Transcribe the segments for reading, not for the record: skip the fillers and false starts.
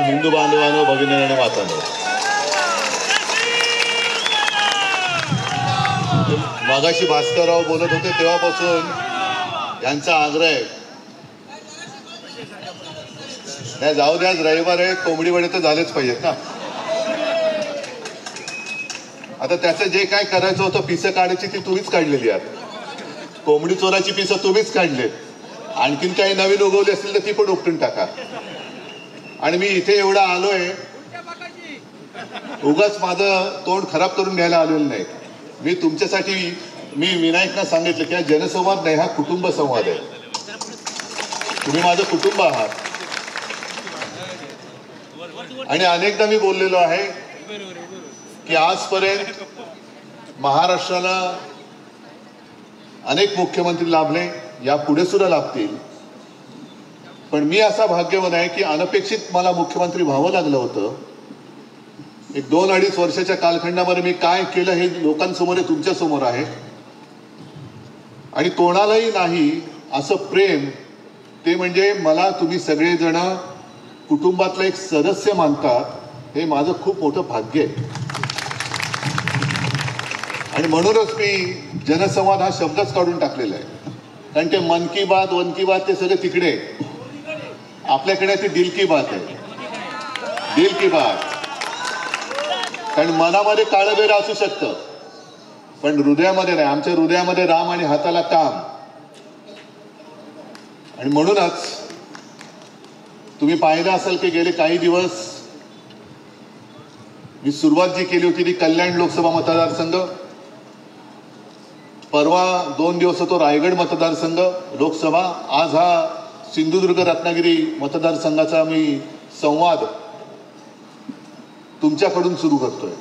हिंदू बांधवांनो, भगिनी आणि मातांनो, मगाशी भास्करराव बोलत होते तेव्हापासून यांचा आग्रह आहे, नाही जाऊ द्या, रविवार आहे, कोंबडी वडे तर झालेच पाहिजेत ना. आता त्याचं जे काय करायचं होतं पिसं काढायची ती तुम्हीच काढलेली आहात. कोंबडी चोराची पिसं तुम्हीच काढले. आणखीन काही नवीन उगवली असतील तर ती पण उपटून टाका. आणि मी इथे एवढा आलोय, उगाच माझं तोंड खराब करून घ्यायला आलेलं नाही. मी तुमच्यासाठी, मी विनायकना सांगितलं की हा जनसंवाद नाही, हा कुटुंब संवाद आहे. तुम्ही माझं कुटुंब आहात. आणि अनेकदा मी बोललेलो आहे की आजपर्यंत महाराष्ट्राला अनेक मुख्यमंत्री लाभले, यापुढे सुद्धा लाभतील. पण मी असा भाग्यवान आहे की अनपेक्षित मला मुख्यमंत्री व्हावं लागलं होतं. एक 2-2.5 वर्षाच्या कालखंडामध्ये मी काय केलं हे लोकांसमोर, तुमच्या समोर आहे. आणि कोणालाही नाही असं प्रेम, ते म्हणजे मला तुम्ही सगळेजण कुटुंबातलं एक सदस्य मानतात, हे माझं खूप मोठं भाग्य आहे. आणि म्हणूनच मी जनसंवाद हा शब्दच काढून टाकलेला आहे. कारण ते मन की बात, वन की बात ते सगळं तिकडे, आपल्याकडे ती दिल की बात आहे. दिल की बात. कारण मनामध्ये काळबेर असू शकतं, पण हृदयामध्ये नाही. आमच्या हृदयामध्ये राम आणि हाताला काम. आणि म्हणूनच तुम्ही पाहिलं असेल की गेले काही दिवस मी सुरुवात जी केली होती ती कल्याण लोकसभा मतदारसंघ, परवा 2 दिवस होतो रायगड मतदारसंघ लोकसभा, आज हा सिंधुदुर्ग रत्नागिरी मतदारसंघाचा मी संवाद तुमच्याकडून सुरू करतोय.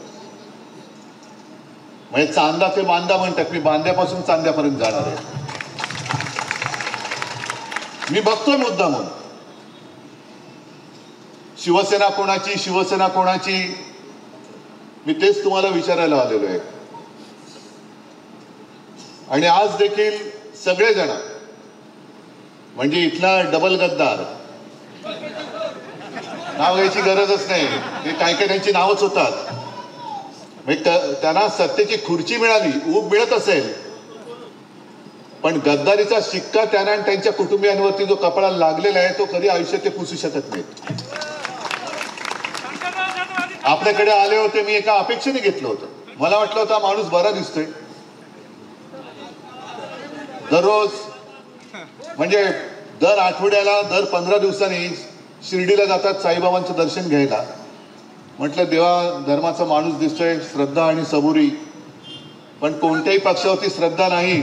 म्हणजे चांदा ते बांदा म्हणतात, मी बांद्यापासून चांद्यापर्यंत जाणार आहे. मी बघतोय मुद्दा म्हणून शिवसेना कोणाची, शिवसेना कोणाची, मी तेच तुम्हाला विचारायला आलेलो आहे. आणि आज देखील सगळेजण, म्हणजे इथला डबल गद्दार, नाव घ्यायची गरजच नाही, हे काही काही त्यांची नावच होतात. त्यांना सत्तेची खुर्ची मिळाली, ऊब मिळत असेल, पण गद्दारीचा शिक्का त्यांना आणि त्यांच्या कुटुंबियांवरती जो कपडा लागलेला आहे तो कधी आयुष्यात ते पुसू शकत नाहीत. आपल्याकडे आले होते, मी एका अपेक्षेने घेतलं होतं. मला वाटलं होतं माणूस बरा दिसतोय. दररोज, म्हणजे दर आठवड्याला, दर 15 दिवसांनी शिर्डीला जातात साईबाबांचं दर्शन घ्यायला. म्हटलं देवा धर्माचा माणूस दिसतोय, श्रद्धा आणि सबुरी. पण कोणत्याही पक्षावरती श्रद्धा नाही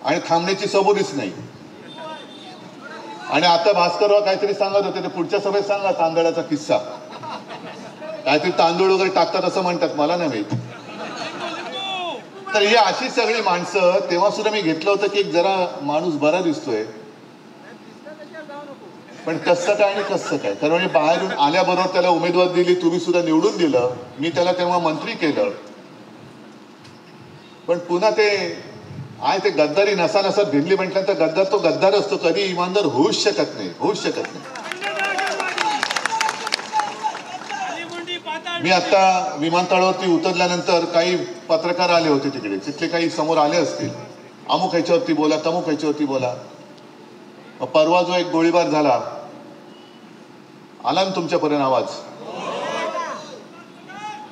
आणि थांबण्याची सबुरीच नाही. आणि आता भास्करराव काहीतरी सांगत होते, ते पुढच्या सभेत सांगा तांदळाचा किस्सा. काहीतरी तांदूळ वगैरे टाकतात असं म्हणतात, मला नाही माहिती. तर ही अशी सगळी माणसं, तेव्हा सुद्धा मी घेतलं होतं की जरा माणूस बरा दिसतोय. पण कसं काय आणि कसं काय, कारण बाहेरून आल्याबरोबर त्याला उमेदवार दिली, तुम्ही सुद्धा निवडून दिलं, मी त्याला तेव्हा मंत्री केलं. पण पुन्हा ते आहे ते गद्दारी नसा नसा भिडली म्हटल्यानंतर गद्दार तो गद्दार असतो, कधी इमानदार होऊच शकत नाही, होऊच शकत नाही. मी आता विमानतळावरती उतरल्यानंतर काही पत्रकार आले होते तिकडे, तिथले काही समोर आले असतील, अमुक ह्याच्यावरती बोला, तमुक ह्याच्यावरती बोला. परवा जो एक गोळीबार झाला, आला ना तुमच्यापर्यंत आवाज,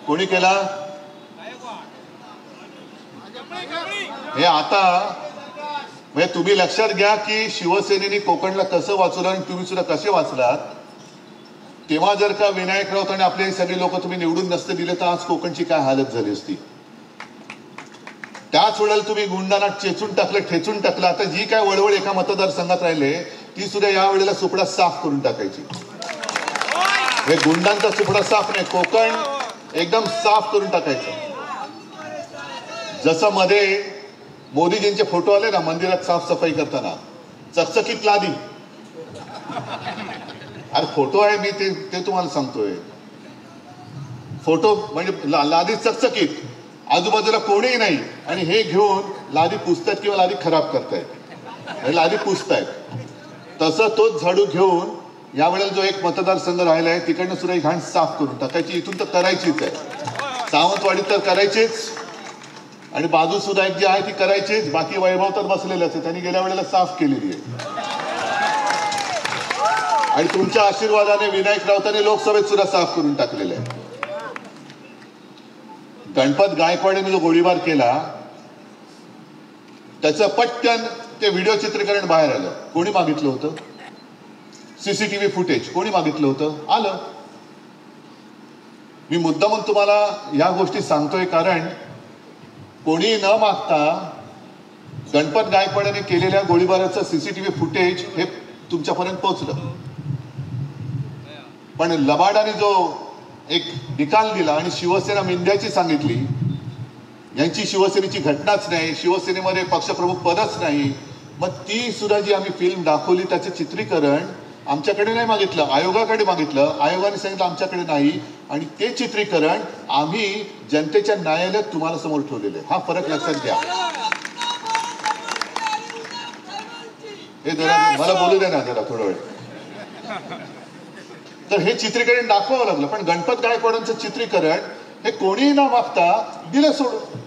कोणी केला हे आता, म्हणजे तुम्ही लक्षात घ्या की शिवसेनेने कोकणला कसं वाचवलं आणि तुम्ही सुद्धा कसे वाचलात. तेव्हा जर का विनायक राऊत आणि आपले सगळे लोक तुम्ही निवडून नसते दिले तर आज कोकणची काय हालत झाली असती. त्याच वेळेला तुम्ही गुंडांना चेचून टाकलं, ठेचून टाकलं. आता जी काय वळवळ एका मतदारसंघात राहिले ती सुद्धा या वेळेला सुपडा साफ करून टाकायची. हे गुंडांचा सुपडा साफ नाही, कोकण एकदम साफ करून टाकायचं. जसं मध्ये मोदीजींचे फोटो आले ना मंदिरात साफसफाई करताना, चकचकीत लादी, अरे फोटो आहे, मी ते तुम्हाला सांगतोय. फोटो म्हणजे लादी चकचकीत, आजूबाजूला कोणीही नाही, आणि हे घेऊन लादी पुसतायत किंवा लादी खराब करतायत, लादी पुसतायत. तसं तोच झाडू घेऊन यावेळेला जो एक मतदारसंघ राहिला आहे तिकडनं सुद्धा ही घाण साफ करून टाकायची. इथून तर करायचीच आहे, सावंतवाडीत तर करायचीच, आणि बाजू सुद्धा एक जी आहे ती करायचीच. बाकी वैभव तर बसलेलंच आहे, त्यांनी गेल्या वेळेला साफ केलेली आहे. आणि तुमच्या आशीर्वादाने विनायक राऊतांनी लोकसभेत सुद्धा साफ करून टाकलेलं आहे. गणपत गायकवाडीने जो गोळीबार केला त्याचं पटकन ते व्हिडिओ चित्रीकरण बाहेर आलं. कोणी मागितलं होतं? सीसीटीव्ही फुटेज कोणी मागितलं होतं? आलं. मी मुद्दामून तुम्हाला या गोष्टी सांगतोय कारण कोणी न मागता गणपत गायकवाडीने केलेल्या गोळीबाराचं सीसीटीव्ही फुटेज हे तुमच्यापर्यंत पोहोचलं. पण लबाडाने जो एक निकाल दिला आणि शिवसेना मिंद्याची सांगितली, यांची शिवसेनेची घटनाच नाही, शिवसेनेमध्ये पक्षप्रमुख पदच नाही, मग ती सुद्धा जी आम्ही फिल्म दाखवली त्याचे चित्रीकरण आमच्याकडे नाही मागितलं, आयोगाकडे मागितलं. आयोगाने सांगितलं आमच्याकडे नाही, आणि ते चित्रीकरण आम्ही जनतेच्या न्यायालयात तुम्हाला समोर ठेवलेले. हा फरक लक्षात घ्या. हे जरा मला बोलू दे ना जरा थोडा वेळ. तर हे चित्रीकरण दाखवावं लागलं. पण गणपत गायकवाडांचं चित्रीकरण हे कोणीही न मागता दिलं सोडून.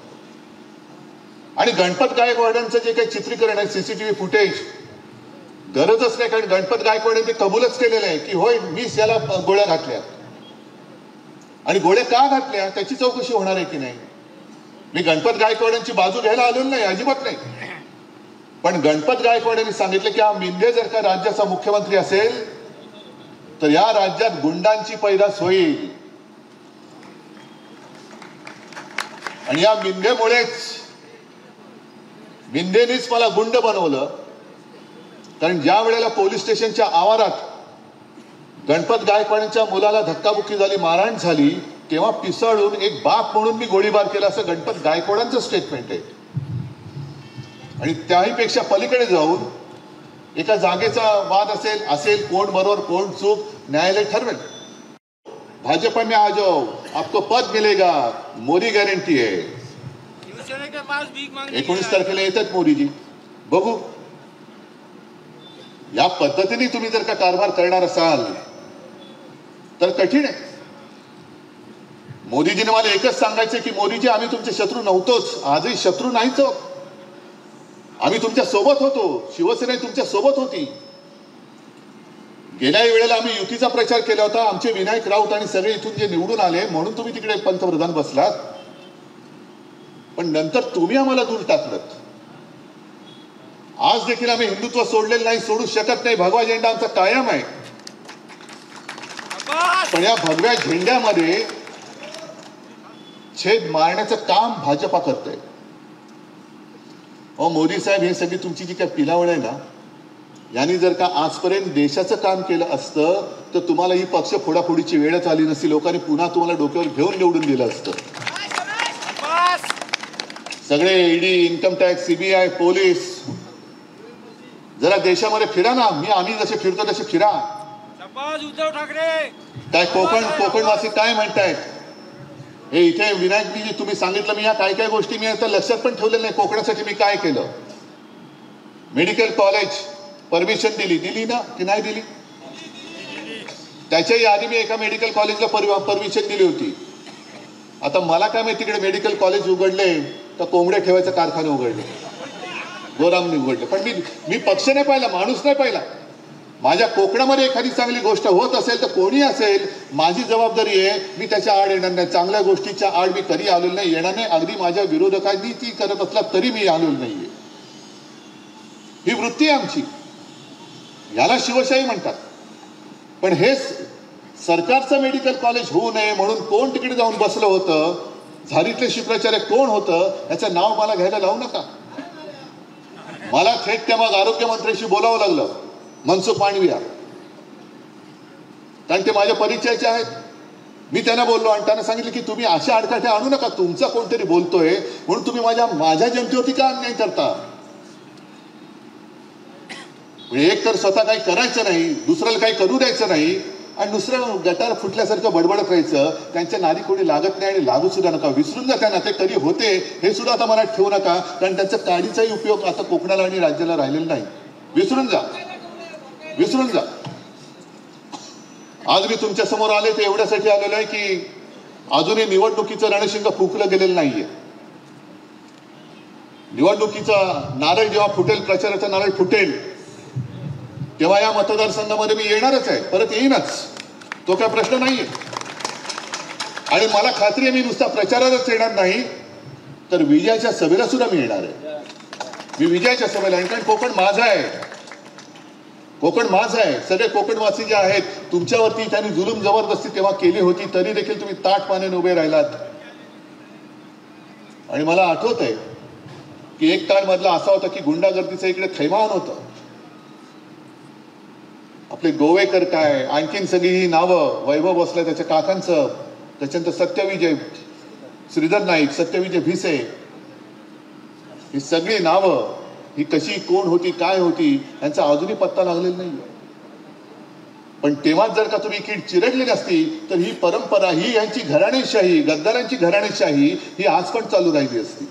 आणि गणपत गायकवाडांचं जे काही चित्रीकरण आहे सीसीटीव्ही फुटेज गरजच नाही, कारण गणपत गायकवाडांनी कबूलच केलेलं आहे की होय मीच याला गोळ्या घातल्या, आणि गोळ्या का घातल्या त्याची चौकशी होणार आहे की नाही. मी गणपत गायकवाडांची बाजू घ्यायला आलेलो नाही, अजिबात नाही. पण गणपत गायकवाडांनी सांगितलं की हा मिंदे जर का राज्याचा मुख्यमंत्री असेल तर या राज्यात गुंडांची पैदास होईल. आणि या मिंदेनीच मला गुंड बनवलं. कारण ज्या वेळेला पोलीस स्टेशनच्या आवारात गणपत गायकवाडांच्या मुलाला धक्काबुक्की झाली, मारहाण झाली, तेव्हा पिसाळून एक बाप म्हणून मी गोळीबार केला असं गणपत गायकवाडांचं स्टेटमेंट आहे. आणि त्याहीपेक्षा पलीकडे जाऊन एका जागेचा वाद असेल कोण बरोबर कोण चूक न्यायालय ठरवेल. भाजपा में आ जाओ आपको पद मिलेगा, मोदी गॅरंटी आहे. 19 तारखेला येतात मोदीजी, बघू. या पद्धतीने तुम्ही जर का कारभार करणार असाल तर कठीण आहे. मोदीजीने मला एकच सांगायचं की मोदीजी आम्ही तुमचे शत्रू नव्हतोच, आजही शत्रू नाहीच, आम्ही तुमच्या सोबत होतो, शिवसेना तुमच्या सोबत होती. गेल्या वेळेला आम्ही युतीचा प्रचार केला होता, आमचे विनायक राऊत आणि सगळे इथून जे निवडून आले म्हणून तुम्ही तिकडे पंतप्रधान बसलात. पण नंतर तुम्ही आम्हाला दूर टाकलं. आज देखील आम्ही हिंदुत्व सोडलेलं नाही, सोडू शकत नाही. भगवा झेंडा आमचा कायम आहे. पण या भगव्या झेंड्यामध्ये छेद मारण्याचं काम भाजपा करतंय. मोदी साहेब, हे सगळी तुमची जी काही पिलावळ आहे ना, यांनी जर का आजपर्यंत देशाचं काम केलं असतं तर तुम्हाला ही पक्ष फोडाफोडीची वेळच आली नसती. लोकांनी पुन्हा तुम्हाला डोक्यावर घेऊन निवडून दिलं असतं. सगळे ED, income tax, CBI, police, जरा देशामध्ये फिरा ना. आम्ही जसे फिरतो तसे फिरा. उद्धव ठाकरे काय कोकणवासी काय म्हणतायत हे इथे विनायकजी तुम्ही सांगितलं. मी या काय काय गोष्टी मी आता लक्षात पण ठेवलेलं नाही. कोकणासाठी मी काय केलं. मेडिकल कॉलेज परमिशन दिली ना की नाही दिली? त्याच्याही आधी मी एका मेडिकल कॉलेजला परमिशन दिली होती. आता मला काय माहिती तिकडे मेडिकल कॉलेज उघडले तर कोंबड्या ठेवायचं कारखाने उघडले, गोरामने उघडले. पण मी पक्ष नाही पाहिला, माणूस नाही पाहिला. माझ्या कोकणामध्ये एखादी चांगली गोष्ट होत असेल तर कोणी असेल माझी जबाबदारी आहे, मी त्याच्या आड येणार नाही. चांगल्या गोष्टीच्या आड मी कधी आलेलो नाही, येणार नाही. अगदी माझ्या विरोधकांनी ती करत असला तरी मी आलेलो नाहीये. ही वृत्ती आहे आमची. याला शिवशाही म्हणतात. पण हे सरकारचं मेडिकल कॉलेज होऊ नये म्हणून कोण तिकडे जाऊन बसलं होतं, झारीतले शुक्राचार्य कोण होतं, याचं नाव मला घ्यायला लावू नका. मला थेट त्या मग आरोग्यमंत्र्यांशी बोलावं लागलं, मनसुख मांडविया, कारण ते माझ्या परिचयाचे आहेत. मी त्यांना बोललो आणि त्यांना सांगितलं की तुम्ही अशा आडकाठ्या आणू नका. तुमचा कोणतरी बोलतोय म्हणून तुम्ही माझ्या जनतेवरती का अन्याय करता. एक तर स्वतः काही करायचं नाही, दुसऱ्याला काही करू द्यायचं नाही, आणि दुसरं गटार फुटल्यासारखं बडबडत राहायचं. त्यांच्या नादी कोणी लागत नाही आणि लागू सुद्धा नका. विसरून जा त्यांना, ते कधी होते हे सुद्धा आता मनात ठेवू नका, कारण त्यांचा काडीचाही उपयोग आता कोकणाला आणि राज्याला राहिलेला नाही. विसरून जा. आज मी तुमच्या समोर आले ते एवढ्यासाठी आलेलो आहे की अजूनही निवडणुकीचं रणशिंग फुंकलं गेलेलं नाहीये. निवडणुकीचा नारळ जेव्हा फुटेल, प्रचाराचा नारळ फुटेल, तेव्हा या मतदारसंघामध्ये मी येणारच आहे, परत येईनच, तो काय प्रश्न नाहीये. आणि मला खात्री आहे मी नुसता प्रचारालाच येणार नाही, तर विजयाच्या सभेला सुद्धा मी येणार आहे. मी विजयाच्या सभेला येणार, कारण कोकण माझं आहे, कोकण माझं आहे. सगळे कोकणवासी जे आहेत, तुमच्यावरती त्यांनी जुलूम जबरदस्ती तेव्हा केली होती, तरी देखील तुम्ही ताठ पाण्याने उभे राहिलात. आणि मला आठवत आहे की एक काळ मधला असा होता की गुंडागर्दीचं इकडे थैमान होतं. आपले गोवेकर काय, आणखीन सगळी ही नावं, वैभव बसलाय त्याच्या काकांचं, त्याच्यानंतर सत्यविजय श्रीधर नाईक, सत्यविजय भिसे, ही सगळी नावं, ही कशी कोण होती, काय होती, यांचा अजूनही पत्ता लागलेला नाही. पण तेव्हा जर का तुम्ही कीड चिरडली नसती तर ही परंपरा, ही यांची घराणेशाही, गद्दारांची घराणेशाही ही आज पण चालू राहिली असती.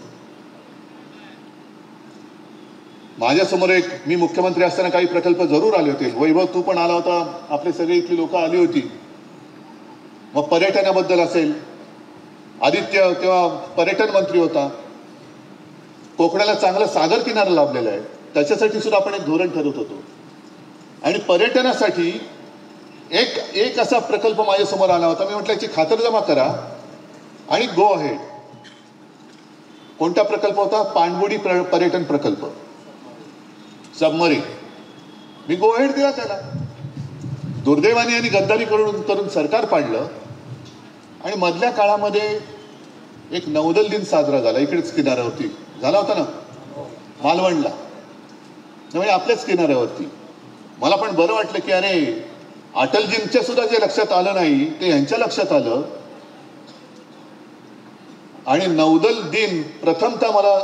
माझ्यासमोर मी मुख्यमंत्री असताना काही प्रकल्प जरूर आले होते. वैभव, तू पण आला होता, आपले सगळे इथली लोक आली होती. मग पर्यटनाबद्दल असेल, आदित्य तेव्हा पर्यटन मंत्री होता, कोकणाला चांगला सागर किनारा लाभलेला आहे, त्याच्यासाठी सुद्धा आपण एक धोरण ठरवत होतो. आणि पर्यटनासाठी एक असा प्रकल्प माझ्या समोर आला होता. मी म्हटलं याची खातरजमा करा आणि गो अहेड. कोणता प्रकल्प होता? पाणबुडी पर्यटन प्रकल्प, सबमरीन. मी गो अहेड दिला त्याला. दुर्दैवाने यांनी गद्दारी करून सरकार पाडलं आणि मधल्या काळामध्ये एक नौदल दिन साजरा झाला, इकडेच किनाऱ्यावरती झाला होता ना, मालवणला, म्हणजे आपल्याच किनाऱ्यावरती. मला पण बरं वाटलं की अरे, अटलजींच्या सुद्धा जे लक्षात आलं नाही ते यांच्या लक्षात आलं. आणि नौदल दिन प्रथमतः मला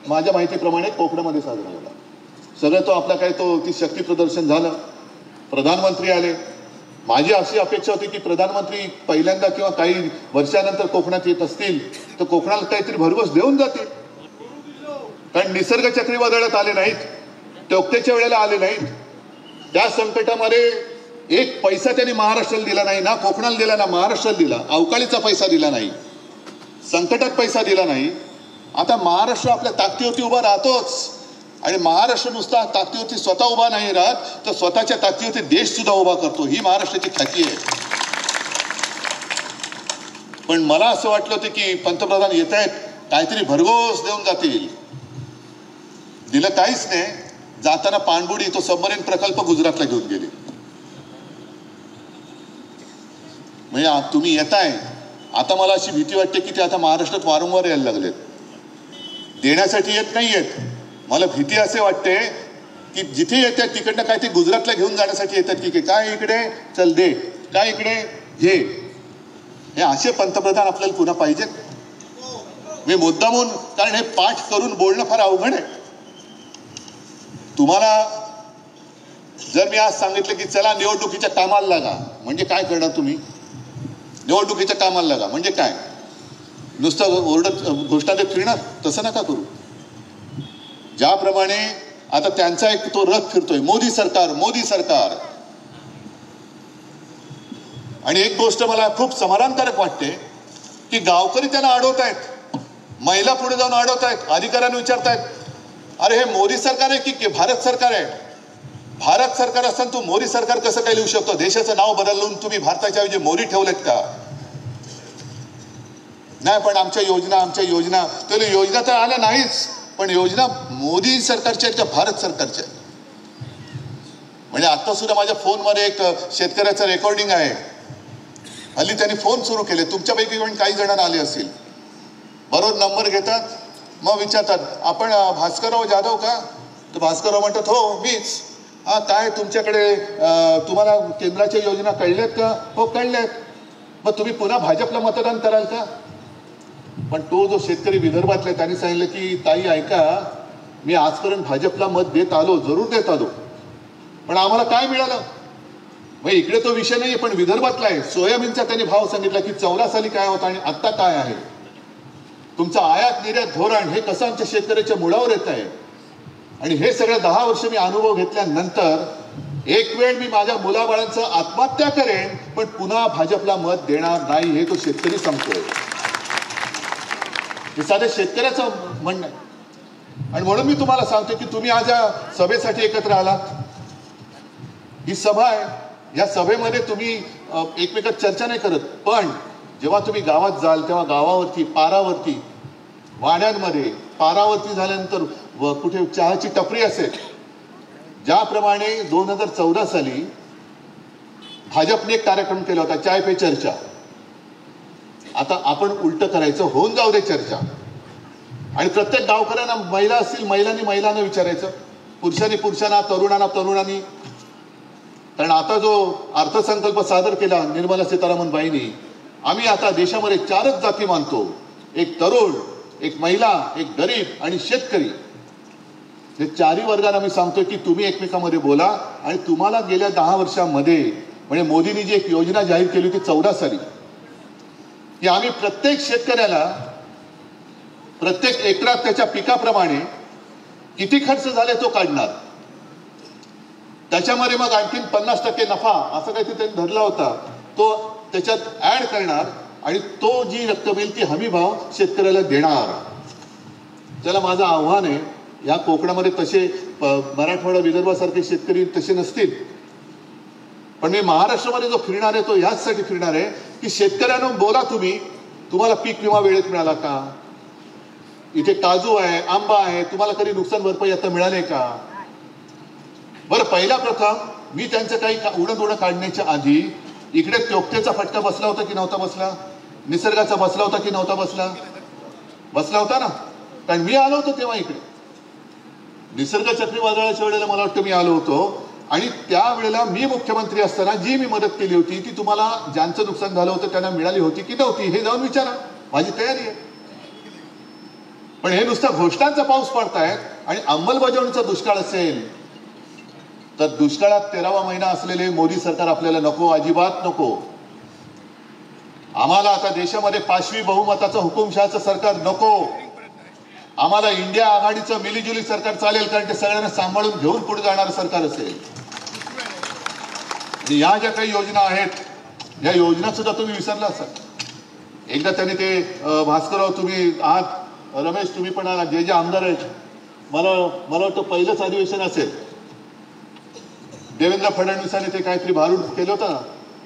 माझ्या माहितीप्रमाणे कोकणामध्ये साजरा झाला. सगळं तो आपला काय ती शक्ती प्रदर्शन झालं, प्रधानमंत्री आले. माझी अशी अपेक्षा होती की प्रधानमंत्री पहिल्यांदा किंवा काही वर्षानंतर कोकणात येत असतील तर कोकणाला काहीतरी भरघोस देऊन जातील. कारण निसर्ग चक्रीवादळात आले नाहीत, टोकतेच्या वेळेला आले नाहीत. त्या संकटामध्ये एक पैसा त्यांनी महाराष्ट्राला दिला नाही, ना कोकणाला दिला ना महाराष्ट्राला दिला. अवकाळीचा पैसा दिला नाही, संकटात पैसा दिला नाही. आता महाराष्ट्र आपल्या ताकदीवरती उभा राहतोच. आणि महाराष्ट्र नुसता ताकदीवरती स्वतः उभा नाही राहत, तर स्वतःच्या ताकदीवरती देश सुद्धा उभा करतो. ही महाराष्ट्राची ख्याती आहे. पण मला असं वाटलं होतं की पंतप्रधान येत आहेत, काहीतरी भरघोस देऊन जातील. दिलं काहीच नाही. जाताना पाणबुडी, तो सबमरीन प्रकल्प गुजरातला घेऊन गेले. म्हणजे तुम्ही येताय, आता मला अशी भीती वाटते की ते आता महाराष्ट्रात वारंवार यायला लागलेत. देण्यासाठी येत नाही येत. मला भीती असे वाटते की जिथे येतात तिकडनं काय ते गुजरातला घेऊन जाण्यासाठी येतात की काय इकडे चल दे, काय इकडे घे. हे असे पंतप्रधान आपल्याला पुन्हा पाहिजेत. मी मुद्दामून, कारण हे पाठ करून बोलणं फार अवघड आहे. तुम्हाला जर मी आज सांगितलं की चला निवडणुकीच्या कामाला लागा, म्हणजे काय करणार तुम्ही? निवडणुकीच्या कामाला लागा म्हणजे काय? नुसतं ओरडत घोषणा देत फिरणार? तसं नका करू. ज्याप्रमाणे आता त्यांचा एक तो रथ फिरतोय, मोदी सरकार, मोदी सरकार. आणि एक गोष्ट मला खूप समाधानकारक वाटते की गावकरी त्यांना अडवतायत, महिला पुढे जाऊन अडवतायत, अधिकाऱ्यांना विचारतायत, अरे हे मोदी सरकार आहे की भारत सरकार आहे? भारत सरकार असताना तू मोदी सरकार कसं काय लिहू शकतो? देशाचं नाव बदलून तुम्ही भारताच्या ऐवजी मोदी ठेवलेत का? नाही, पण आमच्या योजना त्याला योजना तर आल्या नाहीच, पण योजना मोदी सरकारच्या आहेत का भारत सरकारच्या? म्हणजे आता सुद्धा माझ्या फोनमध्ये एक शेतकऱ्याचं रेकॉर्डिंग आहे. हल्ली त्यांनी फोन सुरू केले, तुमच्यापैकी पण काही जण आले असतील. बरोबर नंबर घेतात, मग विचारतात, आपण भास्करराव जाधव का? तर भास्करराव म्हणतात हो मीच. हा, काय तुमच्याकडे तुम्हाला केंद्राच्या योजना कळल्यात का? हो कळल्यात. मग तुम्ही पुन्हा भाजपला मतदान कराल का? पण तो जो शेतकरी विदर्भातला त्यांनी सांगितलं की ताई ऐका, मी आजपर्यंत भाजपला मत देत आलो, जरूर देत आलो, पण आम्हाला काय मिळालं? मग इकडे तो विषय नाही, पण विदर्भातला आहे. सोयाबीनचा त्यांनी भाव सांगितला की 14 साली काय होता आणि आता काय आहे. तुमचं आयात निर्यात धोरण हे कसं आमच्या शेतकऱ्याच्या मुळावर येत आहे. आणि हे सगळं 10 वर्ष मी अनुभव घेतल्यानंतर एक वेळ मी माझ्या मुलाबाळांचं आत्महत्या करेन पण पुन्हा भाजपला मत देणार नाही, हे तो शेतकरी सांगतोय. हे साध्या शेतकऱ्याचं म्हणणं आहे. आणि म्हणून मी तुम्हाला सांगतो की तुम्ही आज या सभेसाठी एकत्र आलात. ही सभा आहे, या सभेमध्ये तुम्ही एकमेकात चर्चा नाही करत, पण जेव्हा तुम्ही गावात जाल तेव्हा गावावरती, पारावरती, वाड्यांमध्ये पारावरती झाल्यानंतर कुठे चहाची टपरी असेल, ज्याप्रमाणे 2014 साली भाजपने एक कार्यक्रम केला होता, चाय पे चर्चा. आता आपण उलट करायचं, होऊन जाऊ दे चर्चा. आणि प्रत्येक गावकऱ्यांना, महिला असतील महिलांनी महिलांना विचारायचं, पुरुषांनी पुरुषांना, तरुणांना तरुणांनी. कारण आता जो अर्थसंकल्प सादर केला निर्मला सीतारामन बाईंनी, आम्ही आता देशामध्ये 4च जाती मानतो, एक तरुण, एक महिला, एक गरीब आणि शेतकरी. हे 4ही वर्गांना मी सांगतोय की तुम्ही एकमेकांमध्ये बोला. आणि तुम्हाला गेल्या 10 वर्षांमध्ये म्हणजे मोदींनी जी एक योजना जाहीर केली होती 14 साली, की आम्ही प्रत्येक शेतकऱ्याला प्रत्येक एकरात त्याच्या पिकाप्रमाणे किती खर्च झाले तो काढणार, त्याच्यामध्ये मग आणखीन 50% नफा असं काहीतरी त्यांनी धरला होता, तो त्याच्यात ऍड करणार आणि तो जी रक्कम येईल ती हमी भाव शेतकऱ्याला देणार. त्याला माझं आव्हान आहे, या कोकणामध्ये तसे मराठवाडा विदर्भासारखे शेतकरी तसे नसतील, पण मी महाराष्ट्रामध्ये जो फिरणार आहे तो ह्याचसाठी फिरणार आहे की शेतकऱ्यांना बोला, तुम्हाला पीक विमा वेळेत मिळाला का, इथे काजू आहे, आंबा आहे, तुम्हाला कधी नुकसान भरपाई आता मिळाले का. बरं, पहिला प्रथम मी त्यांचं काही उडं काढण्याच्या आधी इकडे त्योक्तेचा फटका बसला होता की नव्हता बसला, निसर्गाचा बसला होता की नव्हता बसला, बसला होता ना. कारण मी आलो होतो तेव्हा इकडे निसर्ग चक्रीवादळाच्या वेळेला मला वाटतं मी आलो होतो. आणि त्यावेळेला मी मुख्यमंत्री असताना जी मी मदत केली होती ती तुम्हाला ज्यांचं नुकसान झालं होतं त्यांना मिळाली होती की नव्हती हे जाऊन विचारा, माझी तयारी आहे. पण हे नुसतं घोषणांचा पाऊस पडतायत आणि अंमलबजावणीचा दुष्काळ असेल तर दुष्काळात 13वा महिना असलेले मोदी सरकार आपल्याला नको, अजिबात नको. आम्हाला आता देशामध्ये 5वी बहुमताचं हुकुमशहाचं सरकार नको. आम्हाला इंडिया आघाडीचं मिलीजुली सरकार चालेल, कारण ते सगळ्यांना सांभाळून घेऊन पुढे जाणारं सरकार असेल. या ज्या काही योजना आहेत या योजना सुद्धा तुम्ही विसरला असाल. एकदा त्यांनी ते भास्करराव तुम्ही आहात, रमेश तुम्ही पण आहात, जे आमदार आहेत, मला वाटतं पहिलंच अधिवेशन असेल, देवेंद्र फडणवीसांनी ते काहीतरी भारूड केलं होतं ना,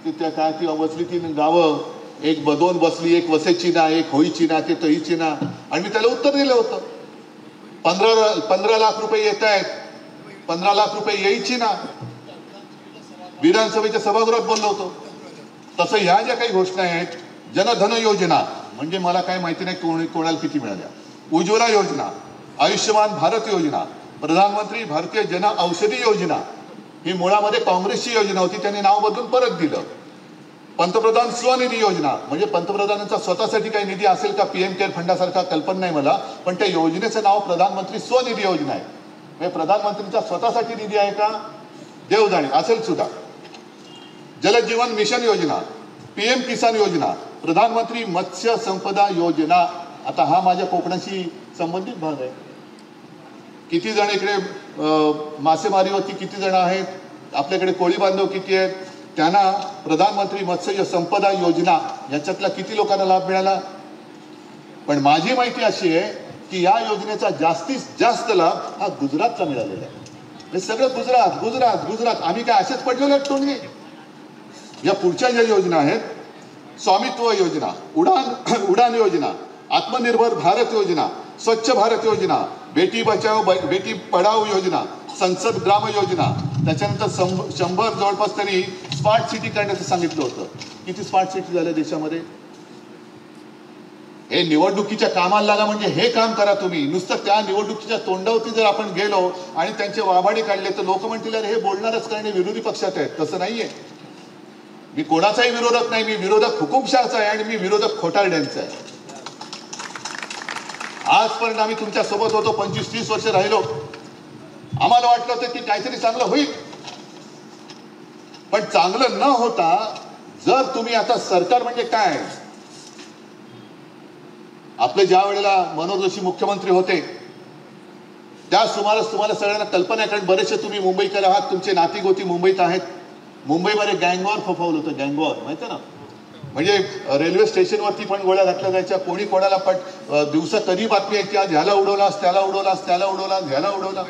की त्या काय ती बसली ती गावं, एक 2 बसली, एक वसेची ना, एक होईची ना, ते तहीची ना. आणि मी त्याला उत्तर दिलं होतं, 15 लाख रुपये येत आहेत, 15 लाख रुपये यायची ना. विधानसभेच्या सभागृहात बोललो होतो. तसं ह्या ज्या काही घोषणा आहेत, जनधन योजना म्हणजे मला काय माहिती नाही कोणाला किती मिळाल्या, उज्ज्वला योजना, आयुष्यमान भारत योजना, प्रधानमंत्री भारतीय जन औषधी योजना, ही मुळामध्ये काँग्रेसची योजना होती, त्यांनी नाव बदलून परत दिलं. पंतप्रधान स्वनिधी योजना म्हणजे पंतप्रधानांचा स्वतःसाठी काही निधी असेल का, पीएम केअर फंडासारखा, कल्पना नाही मला, पण त्या योजनेचं नाव प्रधानमंत्री स्वनिधी योजना आहे. म्हणजे प्रधानमंत्रींचा स्वतःसाठी निधी आहे का, देव जाणे, असेल सुद्धा. जलजीवन मिशन योजना, पीएम किसान योजना, प्रधानमंत्री मत्स्य संपदा योजना. आता हा माझ्या कोकणाशी संबंधित भाग आहे. किती जण इकडे मासेमारीवरती किती जण आहेत, आपल्याकडे कोळी बांधव किती आहेत, त्यांना प्रधानमंत्री मत्स्य संपदा योजना याच्यातला किती लोकांना लाभ मिळाला. पण माझी माहिती अशी आहे की या योजनेचा जास्तीत जास्त लाभ हा गुजरातचा मिळालेला आहे. हे सगळं गुजरात गुजरात गुजरात. आम्ही काय असेच पडलेलो टोनगे. या पुढच्या ज्या योजना आहेत, स्वामित्व योजना, उडान योजना, आत्मनिर्भर भारत योजना, स्वच्छ भारत योजना, बेटी बचाओ बेटी पढाओ योजना, संसद ग्राम योजना, त्याच्यानंतर 100 जवळपास त्यांनी स्मार्ट सिटी करण्याचं सांगितलं होतं. किती स्मार्ट सिटी झाल्या देशामध्ये. हे निवडणुकीच्या कामाला लागा म्हणजे हे काम करा तुम्ही. नुसतं त्या निवडणुकीच्या तोंडावरती जर आपण गेलो आणि त्यांचे वाभाडे काढले तर लोक म्हणतील अरे हे बोलणारच कारण विरोधी पक्षात आहेत. तसं नाहीये. मी कोणाचाही विरोधक नाही, मी विरोधक हुकुमशहाचा आहे आणि मी विरोधक खोटारड्यांचा आहे. आजपर्यंत आम्ही तुमच्या सोबत होतो, 25-30 वर्ष राहिलो. आम्हाला वाटलं होतं की काहीतरी चांगलं होईल, पण चांगलं न होता जर तुम्ही आता सरकार म्हणजे काय, आपले ज्या वेळेला मनोज जोशी मुख्यमंत्री होते त्या सुमारास तुम्हाला सगळ्यांना कल्पना आहे, कारण बरेचसे तुम्ही मुंबईकर आहात, तुमचे नातीगोती मुंबईत आहेत. मुंबईमध्ये गँगवॉर फोफावलं होतं, गँगवॉर माहिती आहे ना. म्हणजे रेल्वे स्टेशनवरती पण गोळ्या घातल्या जायच्या. कोणी कोणाला दिवसा कधी बातमी आहे की आज ह्याला उडवलास, त्याला उडवलास, त्याला उडवलास, ह्याला उडवला.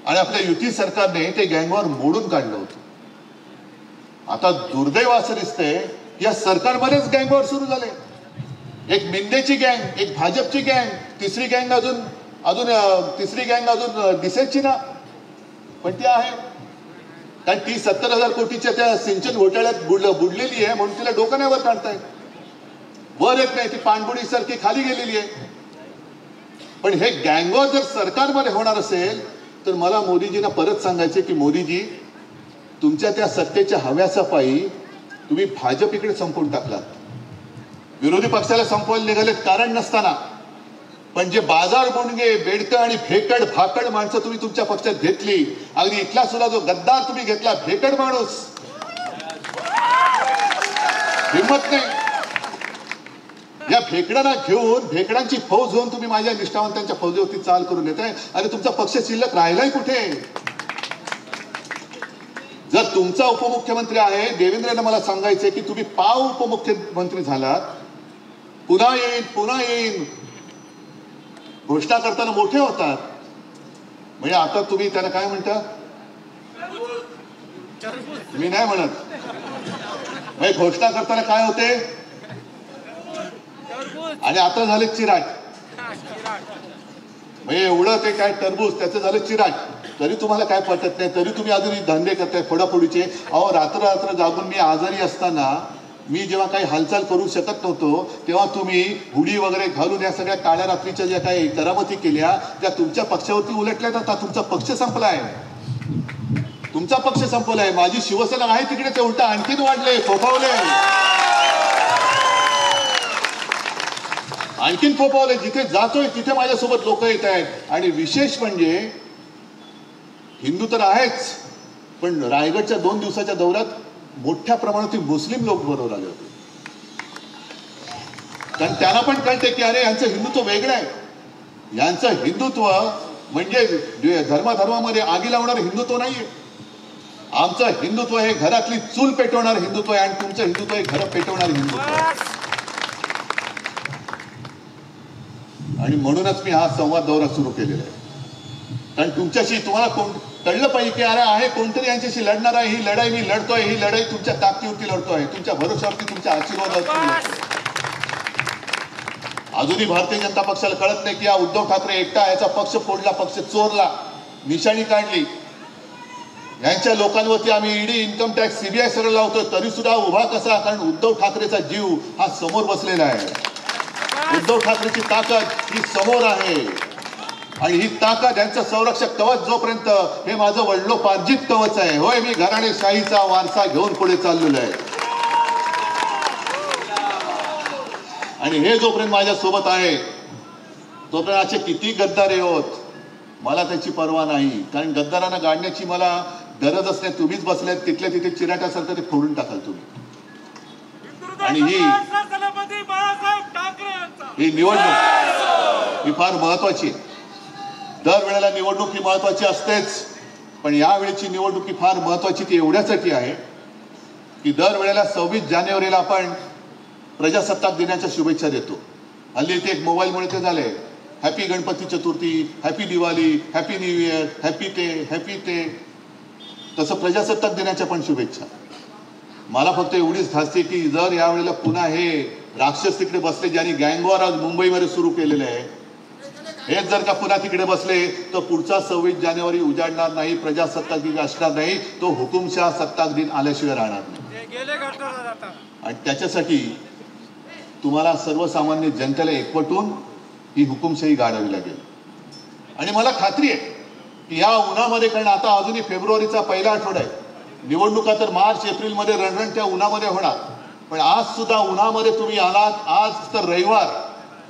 आणि आपल्या युती सरकारने ते गँगवॉर मोडून काढलं होतं. आता दुर्दैव असं दिसतंय या सरकारमध्येच गँगवॉर सुरू झाले. एक मिंदेची गँग, एक भाजपची गँग, तिसरी गँग अजून दिसायची ना, पण ती आहे. कारण ती 70,000 कोटीच्या त्या सिंचन घोटाळ्यात बुडलेली आहे म्हणून तिला डोकं नाही वर काढतायत. वर येत नाही, ती पाणबुडी सारखी खाली गेलेली आहे. पण हे गँगवॉर जर सरकारमध्ये होणार असेल तर मला मोदीजींना परत सांगायचे की मोदीजी, तुमच्या त्या सत्तेच्या हव्यासापायी तुम्ही भाजप इकडे संपवून टाकलात. विरोधी पक्षाला संपवायला निघालेत कारण नसताना. पण जे बाजार बुणगे, बेडकं आणि भेकड फाकड माणसं तुम्ही तुमच्या पक्षात घेतली, अगदी इथला सुद्धा जो गद्दार तुम्ही घेतला, भेकड माणूस, हिंमत नाही. या भेकडांना घेऊन, भेकडांची फौज होऊन तुम्ही माझ्या निष्ठावंतांच्या फौजेवरती चाल करून येताय. आणि तुमचा पक्ष शिल्लक राहिलाय कुठे? जर तुमचा उपमुख्यमंत्री आहे, देवेंद्रने मला सांगायचे की तुम्ही पाव उपमुख्यमंत्री झालात, पुन्हा येईन घोषणा करताना मोठे होतात. म्हणजे आता तुम्ही त्याला काय म्हणता? मी नाही म्हणत. म्हणजे घोषणा करताना काय होते आणि आता झाले चिराट. म्हणजे एवढं ते काय टरबूज, त्याचं झालं चिराट. तरी तुम्हाला काय पटत नाही, तरी तुम्ही अजूनही धंदे करताय फोडाफोडीचे. अहो, रात्र जागून मी आजारी असताना, मी जेव्हा काही हालचाल करू शकत नव्हतो, तेव्हा तुम्ही हुडी वगैरे घालून या सगळ्या काळ्या रात्रीच्या ज्या काही करामती केल्या त्या तुमच्या पक्षावरती उलटल्या जातात. तुमचा पक्ष संपलाय, तुमचा पक्ष संपलाय. माझी शिवसेना आहे तिकडे ते उलटा आणखीन वाढले, फोफावले, आणखीन फोफावले. जिथे जातोय तिथे माझ्यासोबत लोक येत आहेत. आणि विशेष म्हणजे हिंदू तर आहेच, पण रायगडच्या 2 दिवसाच्या दौऱ्यात मोठ्या प्रमाणात मुस्लिम लोक बरोबर आले होते. कारण त्यांना पण कळते की अरे यांचं हिंदुत्व वेगळं आहे. यांचं हिंदुत्व म्हणजे धर्मामध्ये आगी लावणार हिंदुत्व नाहीये. आमचं हिंदुत्व हे घरातली चूल पेटवणार हिंदुत्व आहे आणि तुमचं हिंदुत्व हे घर पेटवणार हिंदुत्व आहे. आणि म्हणूनच मी हा संवाद दौरा सुरू केलेला आहे. कारण तुमच्याशी तुम्हाला कळलं पाहिजे की अरे आहे कोणतरी यांच्याशी लढणार आहे. ही लढाई मी लढतोय, ही लढाई तुमच्या ताकदीवरती लढतोय, तुमच्या भरोशावरती, तुमच्या आशीर्वादावरती. अजूनही भारतीय जनता पक्षाला कळत नाही की हा उद्धव ठाकरे एकटा याचा पक्ष फोडला, पक्ष चोरला, निशाणी काढली. यांच्या लोकांवरती आम्ही ईडी, इन्कम टॅक्स, सीबीआय सगळं लावतोय, तरी सुद्धा उभा कसा? कारण उद्धव ठाकरेचा जीव हा समोर बसलेला आहे. उद्धव ठाकरेची ताकद ही समोर आहे. आणि ही ताकद, यांचं संरक्षक कवच जोपर्यंत हे माझं वडिलोपार्जित कवच आहे. होय, मी घराणेशाहीचा वारसा घेऊन पुढे चाललेलो आहे. आणि हे जोपर्यंत माझ्या सोबत आहे तोपर्यंत असे किती गद्दार होत, मला त्याची पर्वा नाही. कारण गद्दारांना गाडण्याची मला गरजच नाही. तुम्हीच बसलेत तिथल्या तिथे चिराट्यासारखं ते फोडून टाकाल तुम्ही. आणि ही निवडणूक ही फार महत्वाची आहे. दरवेळेला निवडणूक ही महत्वाची असतेच, पण यावेळेची निवडणूक ही फार महत्वाची ती एवढ्यासाठी आहे की दरवेळेला 26 जानेवारीला आपण प्रजासत्ताक दिनाच्या शुभेच्छा देतो. हल्ली ते एक मोबाईलमुळे ते झाले, happy Ganpati Chaturthi, happy Diwali, happy new year, happy ते. तसं प्रजासत्ताक दिनाच्या पण शुभेच्छा. मला फक्त एवढीच धास्ती की जर यावेळेला पुन्हा हे राक्षस तिकडे बसले ज्यांनी गँगवॉर आज मुंबईमध्ये सुरू केलेले आहे, हेच जर का पुन्हा तिकडे बसले तर पुढचा 26 जानेवारी उजाडणार नाही, प्रजासत्ताक दिन असणार नाही. तो हुकुमशाह सत्ताक दिन आल्याशिवाय राहणार नाही. आणि त्याच्यासाठी तुम्हाला सर्वसामान्य जनतेला एकवटून ही हुकुमशाही गाडावी लागेल. आणि मला खात्री आहे की या उन्हामध्ये, कारण आता अजूनही फेब्रुवारीचा पहिला आठवडा आहे, निवडणुका तर मार्च एप्रिलमध्ये रणरणत्या उन्हामध्ये होणार, पण आज सुद्धा उन्हामध्ये तुम्ही आलात. आज तर रविवार,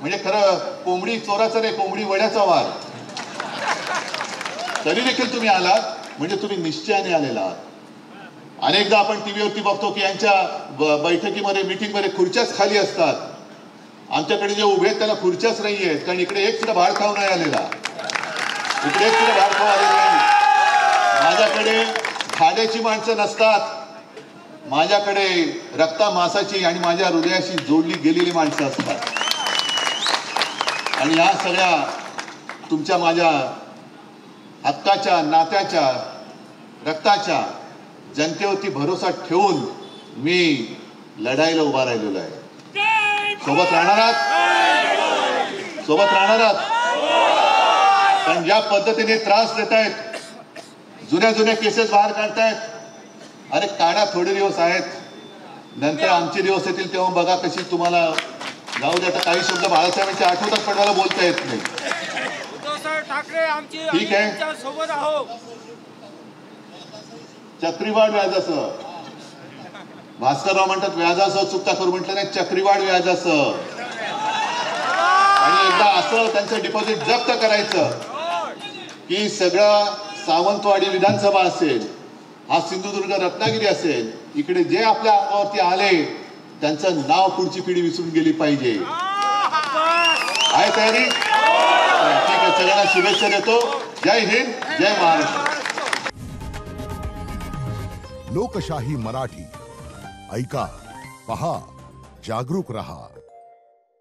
म्हणजे खरं कोंबडी चोराचा नाही, कोंबडी वड्याचा वार. तरी देखील तुम्ही आलात म्हणजे तुम्ही निश्चयाने आलेला आहात. अनेकदा आपण टीव्हीवरती बघतो की यांच्या बैठकीमध्ये, मीटिंगमध्ये खुर्च्याच खाली असतात. आमच्याकडे जे उभे आहेत त्याला खुर्च्याच नाही आहेत, कारण इकडे एक सुद्धा भाड खाऊ नाही आलेला. इकडेच कुठे भारत आलेले नाही. माझ्याकडे खाण्याची माणसं नसतात. माझ्याकडे रक्ता मांसाची आणि माझ्या हृदयाशी जोडली गेलेली माणसं असतात. आणि या सगळ्या तुमच्या माझ्या हक्काच्या, नात्याच्या, रक्ताच्या जनतेवरती भरोसा ठेवून मी लढाईला उभा राहिलेलो आहे. सोबत राहणार आहात? सोबत राहणार आहात? पण ज्या पद्धतीने त्रास देत आहेत, जुन्या जुन्या केसेस बाहेर काढतायत, अरे काढा, थोडे दिवस आहेत, नंतर आमचे दिवस येतील तेव्हा बघा कशी तुम्हाला. जाऊ दे, आता काही शब्द बाळासाहेबांचे आठवतात पण मला बोलता येत नाही. उद्धवसाहेब ठाकरे आमची ठीक आहे. आम्ही सोबत आहोत. चक्रीवाढ व्याजासह, भास्करराव म्हणतात व्याजासह चुकता करू, म्हटलं नाही, चक्रीवाढ व्याजासह. आणि एकदा असं त्यांचं डिपॉझिट जप्त करायचं की सगळं सावंतवाडी विधानसभा असेल, हा सिंधुदुर्ग रत्नागिरी असेल, इकडे जे आपल्या अंगावरती आले त्यांचं नाव पुढची पिढी विसरून गेली पाहिजे. आहे तयारी? ठीक आहे, सगळ्यांना शुभेच्छा देतो. जय हिंद, जय महाराष्ट्र. लोकशाही मराठी ऐका, पहा, जागरूक रहा.